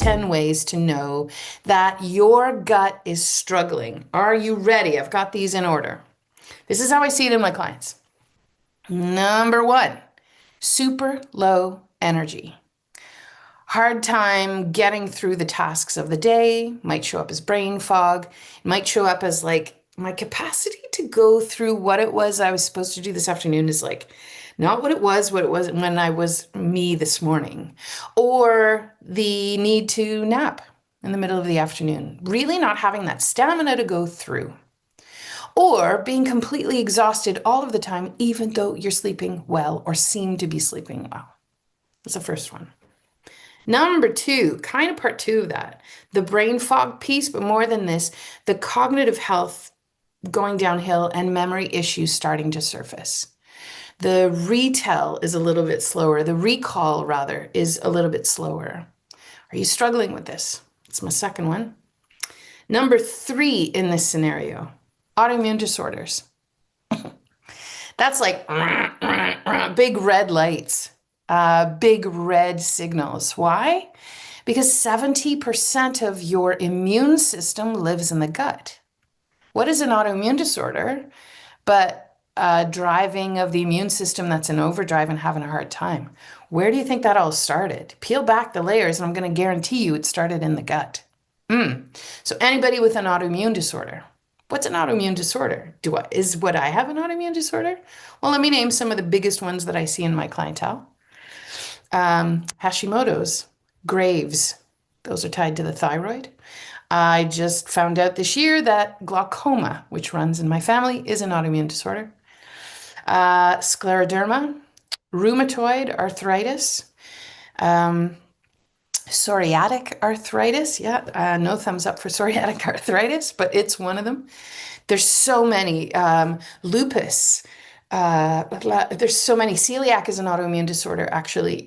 10 ways to know that your gut is struggling. Are you ready? I've got these in order. This is how I see it in my clients. Number one, super low energy. Hard time getting through the tasks of the day, might show up as brain fog, might show up as like my capacity to go through what it was I was supposed to do this afternoon is like not what it was when I was me this morning, or the need to nap in the middle of the afternoon, really not having that stamina to go through, or being completely exhausted all of the time, even though you're sleeping well or seem to be sleeping well. That's the first one. Number two, kind of part two of that, the brain fog piece, but more than this, the cognitive health going downhill and memory issues starting to surface. The retell is a little bit slower. The recall, rather, is a little bit slower. Are you struggling with this? It's my second one. Number three in this scenario, autoimmune disorders. That's like big red lights, big red signals. Why? Because 70% of your immune system lives in the gut. What is an autoimmune disorder but driving of the immune system that's in overdrive and having a hard time? Where do you think that all started? Peel back the layers, and I'm going to guarantee you it started in the gut. So anybody with an autoimmune disorder, what's an autoimmune disorder? Would I have an autoimmune disorder? Well, let me name some of the biggest ones that I see in my clientele. Hashimoto's, Graves', those are tied to the thyroid. I just found out this year that glaucoma, which runs in my family, is an autoimmune disorder. Scleroderma, rheumatoid arthritis, psoriatic arthritis. Yeah, no thumbs up for psoriatic arthritis, but it's one of them. There's so many. Lupus. There's so many. Celiac is an autoimmune disorder, actually.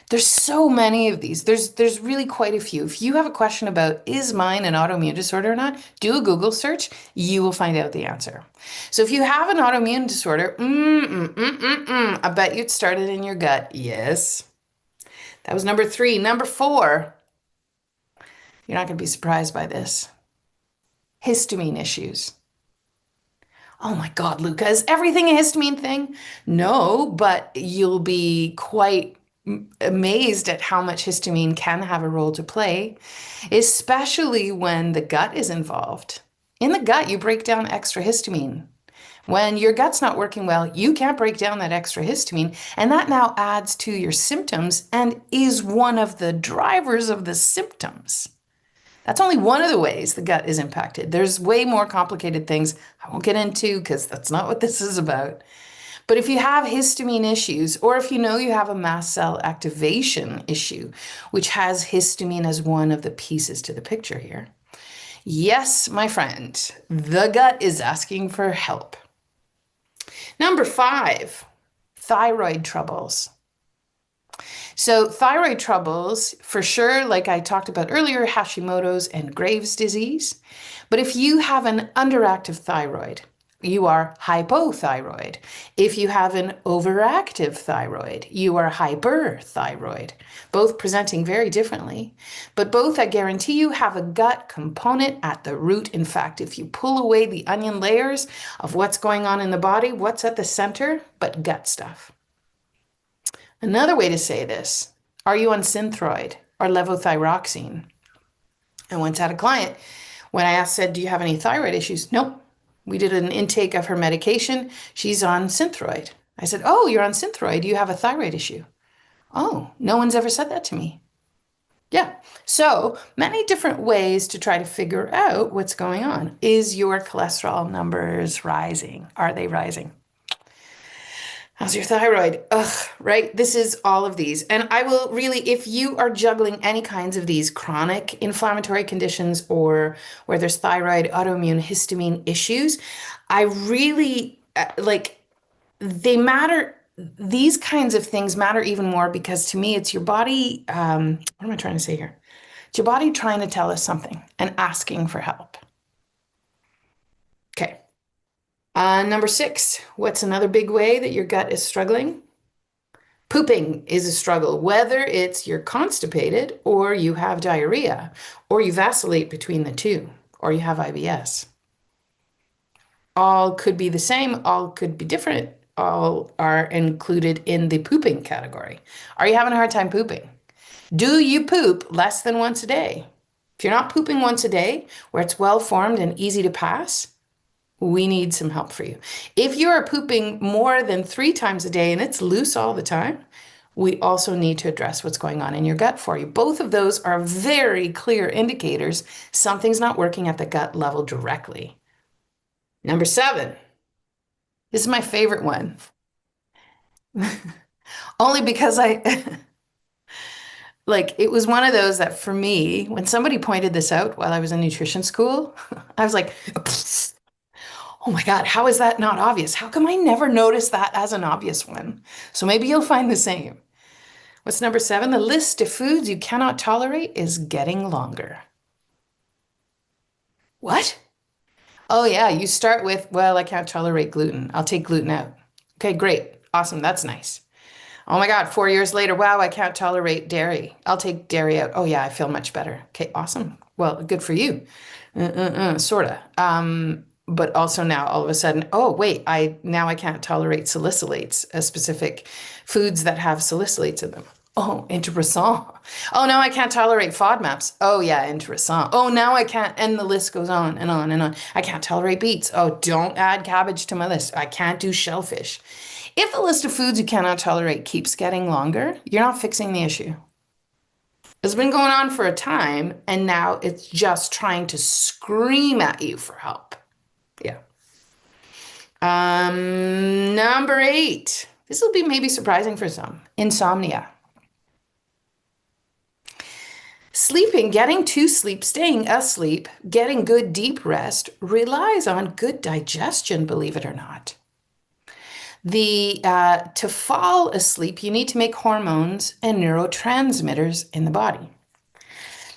There's so many of these. There's really quite a few. If you have a question about is mine an autoimmune disorder or not, do a Google search. You will find out the answer. So if you have an autoimmune disorder, I bet you it started in your gut. Yes. That was number three. Number four, you're not going to be surprised by this. Histamine issues. Oh my God, Luka, is everything a histamine thing? No, but you'll be quite amazed at how much histamine can have a role to play, especially when the gut is involved. In the gut, you break down extra histamine. When your gut's not working well, you can't break down that extra histamine, and that now adds to your symptoms and is one of the drivers of the symptoms. That's only one of the ways the gut is impacted. There's way more complicated things I won't get into because that's not what this is about. But if you have histamine issues, or if you know you have a mast cell activation issue, which has histamine as one of the pieces to the picture here, yes, my friend, the gut is asking for help. Number five, thyroid troubles. So thyroid troubles, for sure, like I talked about earlier, Hashimoto's and Graves' disease. But if you have an underactive thyroid, you are hypothyroid. If you have an overactive thyroid, you are hyperthyroid, both presenting very differently, but both, I guarantee you, have a gut component at the root. In fact, if you pull away the onion layers of what's going on in the body, what's at the center but gut stuff? Another way to say this, are you on Synthroid or levothyroxine? I once had a client, when I said, do you have any thyroid issues? Nope. We did an intake of her medication. She's on Synthroid. I said, oh, you're on Synthroid. Do you have a thyroid issue? Oh, no one's ever said that to me. Yeah. So many different ways to try to figure out what's going on. Is your cholesterol numbers rising? Are they rising? How's your thyroid? Ugh, right? This is all of these. And I will really, if you are juggling any kinds of these chronic inflammatory conditions or where there's thyroid, autoimmune, histamine issues, I really they matter. These kinds of things matter even more because to me, it's your body. What am I trying to say here? It's your body trying to tell us something and asking for help. Okay. Number six, what's another big way that your gut is struggling? Pooping is a struggle, whether it's you're constipated or you have diarrhea or you vacillate between the two or you have IBS. All could be the same, all could be different, all are included in the pooping category. Are you having a hard time pooping? Do you poop less than once a day? If you're not pooping once a day, where it's well formed and easy to pass, we need some help for you. If you are pooping more than 3 times a day and it's loose all the time, we also need to address what's going on in your gut for you. Both of those are very clear indicators something's not working at the gut level directly. Number 7. This is my favorite one. Only because like, it was one of those that for me, when somebody pointed this out while I was in nutrition school, I was like, oh my God, how is that not obvious? How come I never noticed that as an obvious one? So maybe you'll find the same. What's number 7? The list of foods you cannot tolerate is getting longer. What? Oh yeah, you start with, well, I can't tolerate gluten. I'll take gluten out. Okay, great. Awesome. That's nice. Oh my God, 4 years later, wow, I can't tolerate dairy. I'll take dairy out. Oh yeah, I feel much better. Okay, awesome. Well, good for you. Sorta. But also now all of a sudden, oh wait, now I can't tolerate salicylates, specific foods that have salicylates in them. Oh, interessant. Oh, now I can't tolerate FODMAPs. Oh yeah, interessant. Oh, now I can't, and the list goes on and on and on. I can't tolerate beets. Oh, don't add cabbage to my list. I can't do shellfish. If the list of foods you cannot tolerate keeps getting longer, you're not fixing the issue. It's been going on for a time, and now it's just trying to scream at you for help. Yeah. Number 8. This will be maybe surprising for some. Insomnia. Sleeping, getting to sleep, staying asleep, getting good deep rest relies on good digestion, believe it or not. To fall asleep, you need to make hormones and neurotransmitters in the body.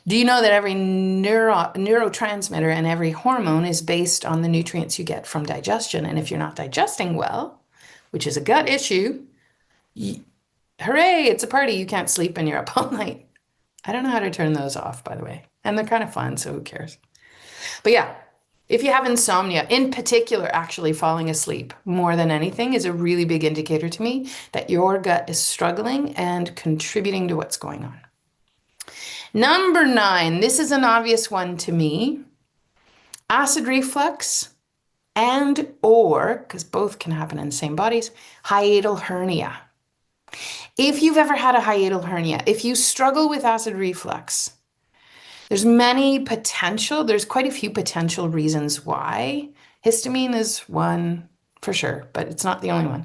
Do you know that every neurotransmitter and every hormone is based on the nutrients you get from digestion? And if you're not digesting well, which is a gut issue, hooray, it's a party. You can't sleep and you're up all night. I don't know how to turn those off, by the way. And they're kind of fun, so who cares? But yeah, if you have insomnia, in particular, actually falling asleep more than anything is a really big indicator to me that your gut is struggling and contributing to what's going on. Number 9, this is an obvious one to me. Acid reflux and or, because both can happen in the same bodies, hiatal hernia. If you've ever had a hiatal hernia, if you struggle with acid reflux, there's quite a few potential reasons why. Histamine is one for sure, but it's not the only one.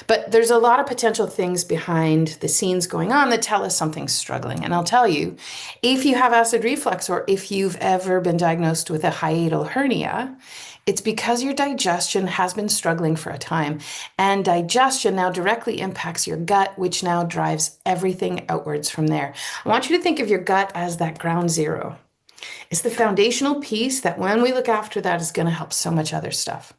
But there's a lot of potential things behind the scenes going on that tell us something's struggling. And I'll tell you, if you have acid reflux or if you've ever been diagnosed with a hiatal hernia, it's because your digestion has been struggling for a time. And digestion now directly impacts your gut, which now drives everything outwards from there. I want you to think of your gut as that ground zero. It's the foundational piece that when we look after that is going to help so much other stuff.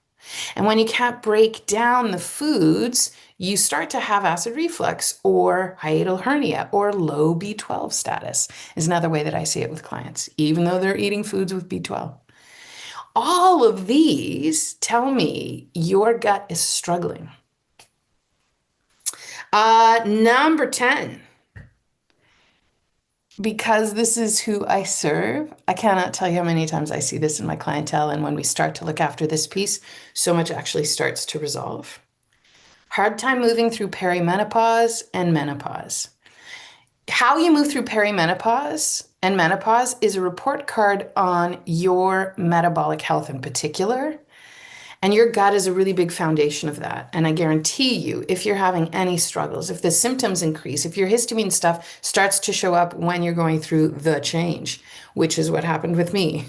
And when you can't break down the foods, you start to have acid reflux or hiatal hernia or low B12 status is another way that I see it with clients, even though they're eating foods with B12. All of these tell me your gut is struggling. Number 10, because this is who I serve, I cannot tell you how many times I see this in my clientele. And when we start to look after this piece, so much actually starts to resolve. Hard time moving through perimenopause and menopause. How you move through perimenopause and menopause is a report card on your metabolic health in particular. And your gut is a really big foundation of that. And I guarantee you, if you're having any struggles, if the symptoms increase, if your histamine stuff starts to show up when you're going through the change, which is what happened with me.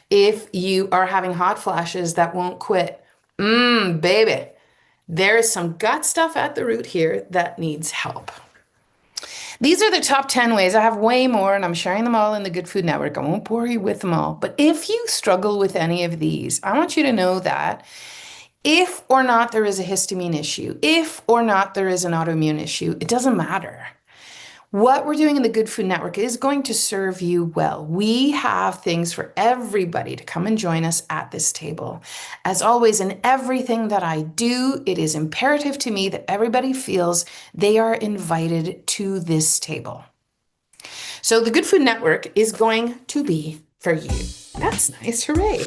If you are having hot flashes that won't quit, baby, there is some gut stuff at the root here that needs help. These are the top 10 ways. I have way more, and I'm sharing them all in the Good Food Network. I won't bore you with them all. But if you struggle with any of these, I want you to know that if or not there is a histamine issue, if or not there is an autoimmune issue, it doesn't matter. What we're doing in the Good Food Network is going to serve you well. We have things for everybody to come and join us at this table. As always, in everything that I do, it is imperative to me that everybody feels they are invited to this table. So the Good Food Network is going to be for you. That's nice. Hooray.